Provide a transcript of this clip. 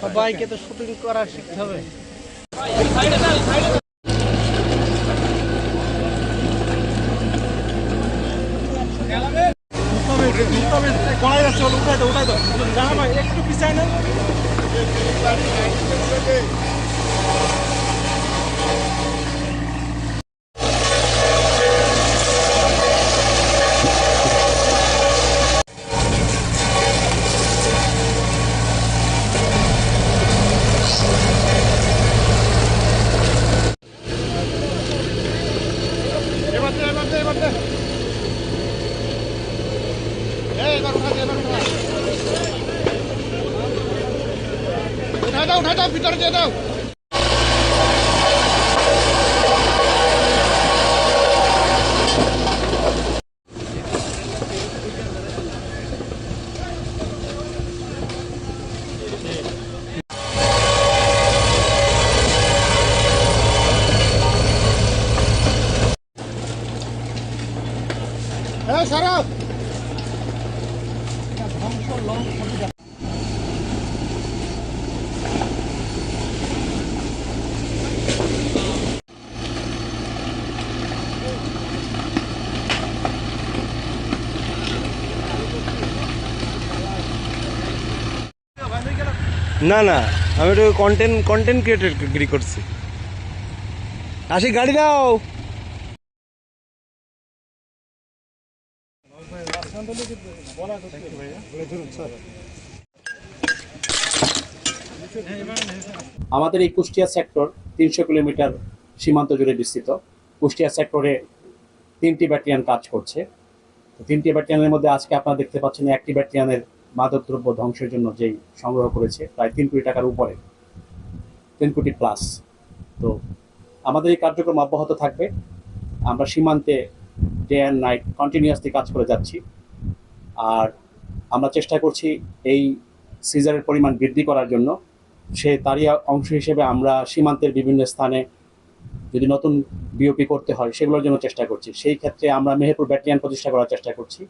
সবাইকে তো শুটিং করা শিখতে হবে। একটু পিছায় না উঠা দাও ভিতরে দিয়ে দাও। সারা ধ্বংস লং না না আমি একটু কন্টেন্ট ক্রিয়েটর করছি। আসি গাড়ি দাও। আমাদের এই কুষ্টিয়া সেক্টর 300 কিলোমিটার সীমান্ত জুড়ে বিস্তৃত। কুষ্টিয়া সেক্টরে 3টি ব্যাটালিয়ন কাজ করছে। 3টি ব্যাটালিয়নের মধ্যে আজকে আপনারা দেখতে পাচ্ছেন একটি ব্যাটালিয়নের মাদকদ্রব্য ধ্বংসের জন্য যেই সংগ্রহ করেছে প্রায় 3 কোটি টাকার উপরে, 3 কোটি প্লাস। তো আমাদের এই কার্যক্রম অব্যাহত থাকবে। আমরা সীমান্তে ডে অ্যান্ড নাইট কন্টিনিউয়াসলি কাজ করে যাচ্ছি। আর আমরা চেষ্টা করছি এই সিজারের পরিমাণ বৃদ্ধি করার জন্য। তারই অংশ হিসেবে আমরা সীমান্তের বিভিন্ন স্থানে যদি নতুন বিওপি করতে হয় সেগুলোর জন্য চেষ্টা করছি। সেই ক্ষেত্রে আমরা মেহেরপুর ব্যাটালিয়ন প্রতিষ্ঠা করার চেষ্টা করছি।